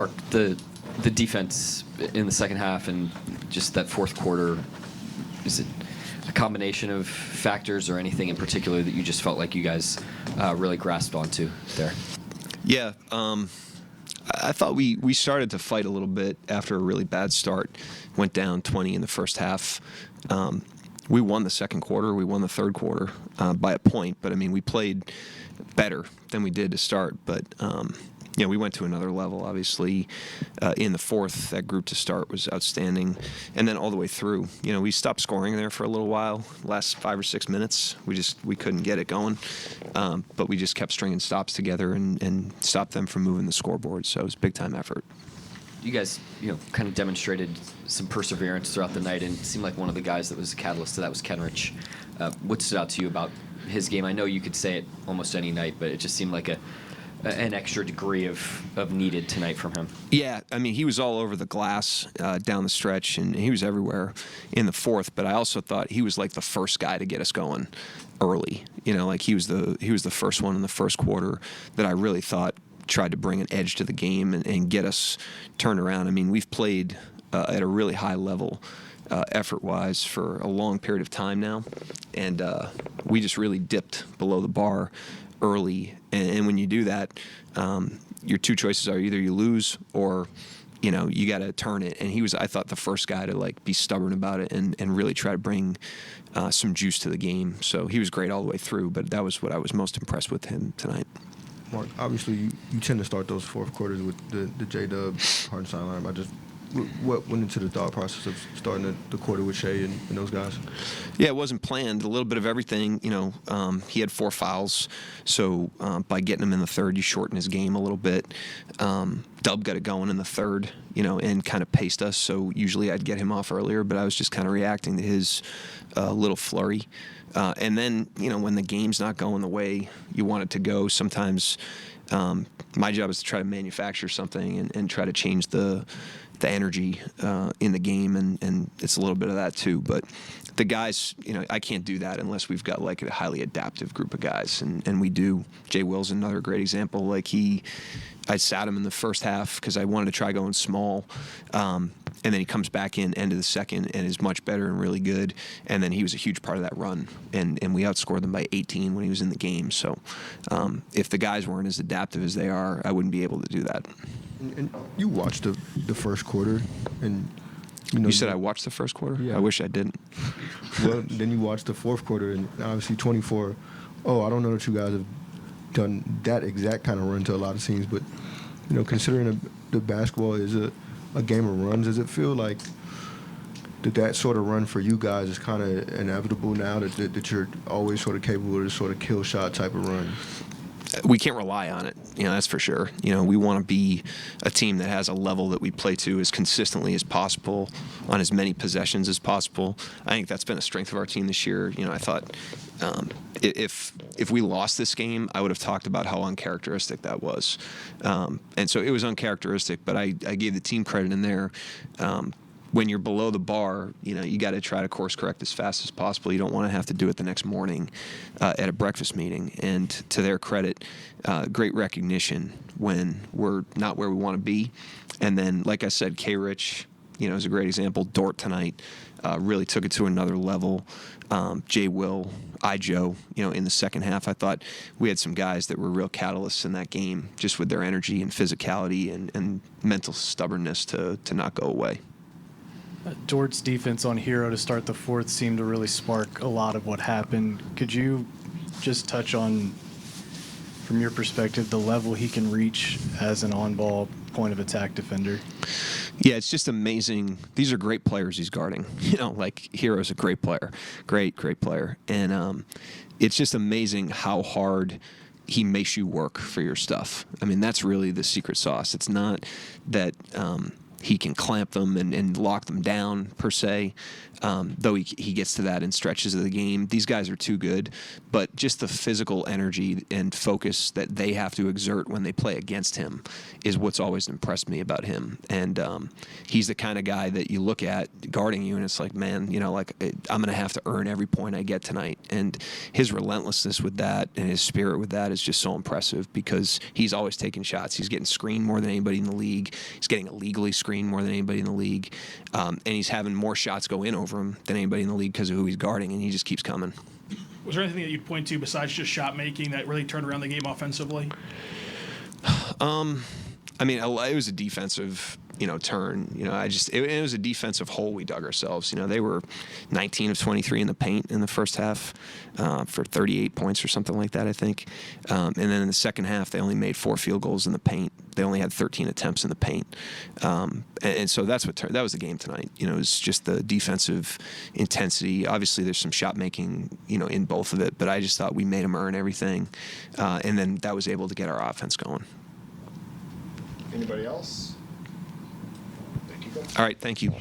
Mark, the defense in the second half and just that fourth quarter, is it a combination of factors or anything in particular that you just felt like you guys really grasped onto there? Yeah, I thought we started to fight a little bit after a really bad start. Went down 20 in the first half. We won the second quarter. We won the third quarter by a point. But, I mean, we played better than we did to start. But, we went to another level, obviously. In the fourth, that group to start was outstanding. And then all the way through, we stopped scoring there for a little while. Last 5 or 6 minutes, we couldn't get it going. But we just kept stringing stops together and stopped them from moving the scoreboard. So it was a big-time effort. You guys, kind of demonstrated some perseverance throughout the night, and it seemed like one of the guys that was a catalyst to that was Kenrich. What stood out to you about his game? I know you could say it almost any night, but it just seemed like an extra degree of needed tonight from him. Yeah, I mean, he was all over the glass down the stretch, and he was everywhere in the fourth. But I also thought he was like the first guy to get us going early. Like he was the first one in the first quarter that I really thought tried to bring an edge to the game and get us turned around. I mean, we've played at a really high level effort-wise for a long period of time now, and we just really dipped below the bar early. And when you do that, your two choices are either you lose or you got to turn it. And he was, I thought, the first guy to be stubborn about it and really try to bring some juice to the game. So he was great all the way through, but that was what I was most impressed with him tonight. Mark, obviously you tend to start those fourth quarters with the J-Dub Hartenstein lineup. What went into the thought process of starting the quarter with Shea and those guys? Yeah, it wasn't planned. A little bit of everything. He had 4 fouls, so by getting him in the third, you shorten his game a little bit. Dub got it going in the third, and kind of paced us. So usually I'd get him off earlier, but I was just kind of reacting to his little flurry. And then, when the game's not going the way you want it to go, sometimes my job is to try to manufacture something and try to change the energy in the game, and it's a little bit of that too. But the guys, I can't do that unless we've got a highly adaptive group of guys, and we do. Jay Will's another great example. I sat him in the first half because I wanted to try going small, and then he comes back in end of the second and is much better and really good. And then he was a huge part of that run, and we outscored them by 18 when he was in the game. So if the guys weren't as adaptive as they are, I wouldn't be able to do that. And you watched the first quarter, and you said I watched the first quarter? Yeah. I wish I didn't. Well, then you watched the fourth quarter, and obviously 24. Oh, I don't know that you guys have done that exact kind of run to a lot of teams, but considering the basketball is a game of runs, does it feel like that sort of run for you guys is kind of inevitable now, that you're always sort of capable of this sort of kill shot type of run? We can't rely on it, that's for sure. We want to be a team that has a level that we play to as consistently as possible on as many possessions as possible. I think that's been a strength of our team this year. I thought if we lost this game, I would have talked about how uncharacteristic that was. And so it was uncharacteristic, but I gave the team credit in there. When you're below the bar, you got to try to course correct as fast as possible. You don't want to have to do it the next morning at a breakfast meeting. And to their credit, great recognition when we're not where we want to be. And then, like I said, K-Rich, is a great example. Dort tonight really took it to another level. Jay Will, Joe, in the second half, I thought we had some guys that were real catalysts in that game, just with their energy and physicality and mental stubbornness to not go away. Dort's defense on Hero to start the fourth seemed to really spark a lot of what happened. Could you just touch on, from your perspective, the level he can reach as an on-ball point of attack defender? Yeah, it's just amazing. These are great players he's guarding. Hero's a great player. Great player. And it's just amazing how hard he makes you work for your stuff. I mean, that's really the secret sauce. It's not that he can clamp them and lock them down, per se, though he gets to that in stretches of the game. These guys are too good, but just the physical energy and focus that they have to exert when they play against him is what's always impressed me about him. And he's the kind of guy that you look at guarding you, and it's like, man, I'm going to have to earn every point I get tonight. And his relentlessness with that and his spirit with that is just so impressive, because he's always taking shots. He's getting screened more than anybody in the league. He's getting illegally screened more than anybody in the league. And he's having more shots go in over him than anybody in the league because of who he's guarding, and he just keeps coming. Was there anything that you'd point to besides just shot making that really turned around the game offensively? It was a defensive, turn. It was a defensive hole we dug ourselves. They were 19 of 23 in the paint in the first half for 38 points or something like that, I think. And then in the second half, they only made 4 field goals in the paint. They only had 13 attempts in the paint. And so that was the game tonight. It was just the defensive intensity. Obviously, there's some shot making, in both of it, but I just thought we made them earn everything. And then that was able to get our offense going. Anybody else? Thank you, guys. All right, thank you.